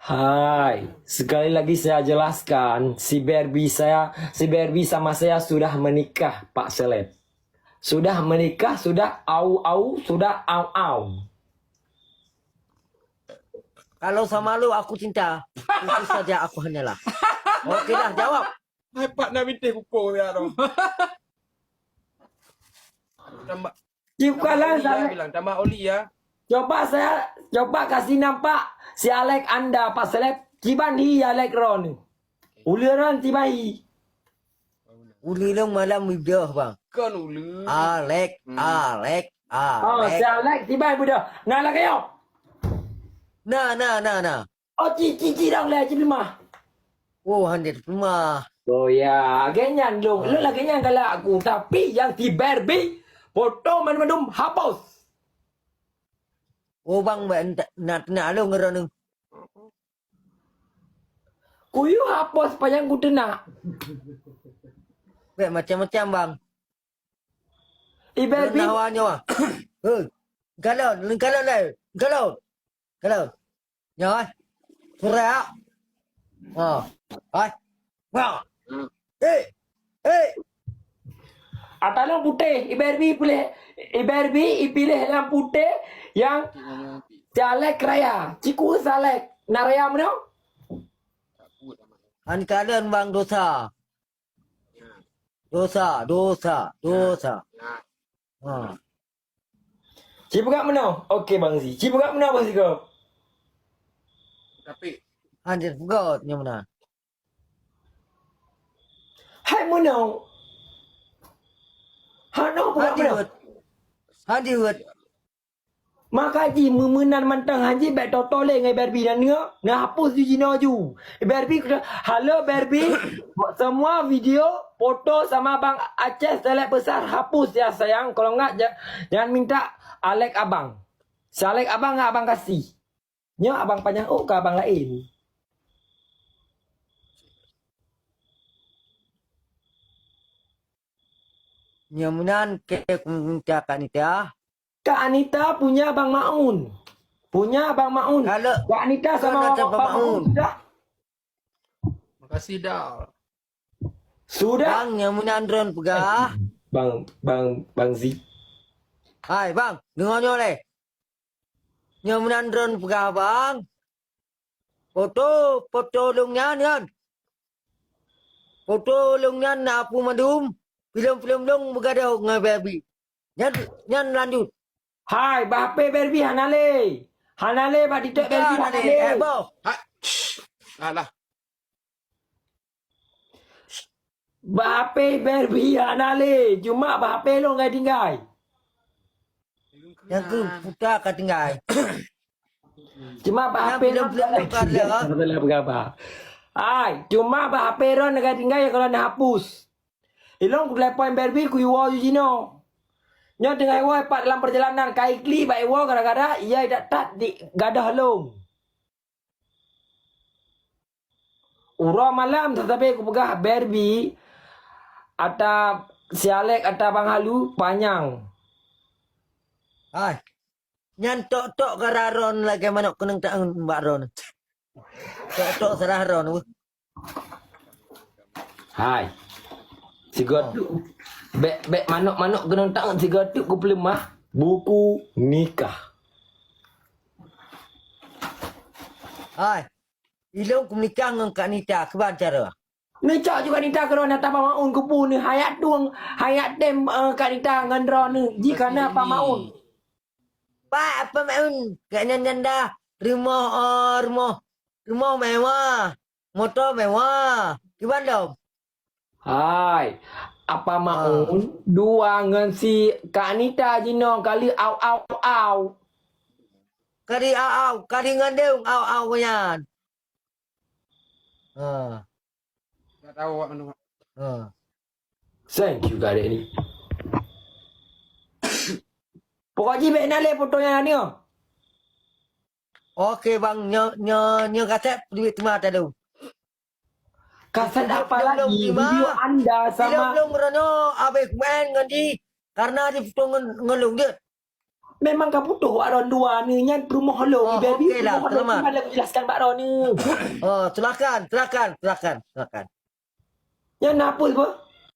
Hai, sekali lagi saya jelaskan, si Barbie sama saya sudah menikah, Pak Seleb. Sudah menikah, sudah au-au, sudah au-au. Kalau sama lu aku cinta. Itu saja aku hanyalah. Oke dah, jawab. Hai Pak Nabite kupo ya dong. Tambah Bukanlah oli ya, saya. bilang tambah oli ya. Coba kasih nampak si Alek Anda, Pak Seleb. Ciban hi Alek Ron. Uliran tibai. Uli long malam mudah bang. Kan ulu. Alek. Oh, si Alek tibai budak. Nah lah kayo. Nah. Oh, cici dong lah, cici lemah. Oh, handir rumah. Oh ya, ganyan dong. Lu lah ganyan kalau aku. Tapi yang di Barbie, foto man-manum hapus. Oh bang, nak lu ngeron. Kuyu hapus pa yang ku tenak. Macam-macam bang. Barbie, Nawanya. Kalau. Nhoi. Surya. Hai. Wah. atalong putih. Barbie ipilih yang putih yang Salek raya. Ciku Salek. Naraya mana? An kalian bang dosa. Cipu kat mana? Okey bang Si. Cipu kat mana bang Si kau? Tapi Handir pegot yang mana? Hai mana? Hano bukan mana? Handir. Maka ji memenan mantang haji bet totole ngai Barbie dan nia. Nah hapus di Cina ju. Barbie halo Barbie. Semua video, foto sama Bang Aceh Selek besar hapus ya sayang. Kalau enggak jangan minta Alek abang. Si Alek abang enggak abang kasih. Nya abang panjang ke abang lain. Nyamunan ke kumentakan itu ya. Kak Anita punya Bang Maun. Kalau Kak Anita sama kalau Bang Maun. makasih dah. Sudah. bang nyamunan drone pegah. Bang Z. Hai bang, dengarnya oleh. Nyamunan drone pegah bang. Foto lungnya kan. Foto lungnya napu madum. Film long begadau dengan baby. Nyan lanjut. Hai, bape Barbie Hanale. Hanale ba ditek Barbie Hanale. Boh. Hai. Alah. Bape Barbie Hanale. Cuma bape lo ngai tinggal. Yang ke putar kat tinggal. Cuma bape lo Yang berapa? Hai, cuma bape lo ngai tinggal ya kalau nak hapus. Ilong ku lepoin Barbie ku yuwa ju Cino. Nyo dengan iwa pak dalam perjalanan kai kli ba iwa gara-gara ia dak tat di gadah long. Ura malam tetapi aku pegah Barbie atau si Alek atau Bang Halu panjang. Hai. Nyan tok kararon lagi manok keneng tak mbak ron. Tok serah ron. Hai. Si gotu. Bek manok genong tak si gotu ku pelemah buku nikah. Hai. Ilong kumenikah dengan Kak Nita keban cara. Nikah juga Nita kalau nak apa maun kupu ni hayat tuang hayat dem Kak Nita dengan ron ni. Jika nak apa maun. Pak apa maun? Kak nyan dah. Rumah mewah. Motor mewah. Keban dong. Hai. Apa maun dua dengan si Kak Anita jino kali au. Kari au. Kari ngandung au yan. Tak tahu awak mana. Thank you kali ni. Pokoknya bek nale fotonya ni oh. Okey bang, nyo kaset duit cuma ada lu. Kaset apa lagi? Belum, Video anda sama belum rono abis main ngendi karena di foto ngelung dia. Memang kau putus Wak Ron dua ni. Nyan rumah lo. Oh, Baby, okey lah, rumah lo. selamat. Cuma aku jelaskan Wak Ron ni. Oh, silakan. Nyan apa?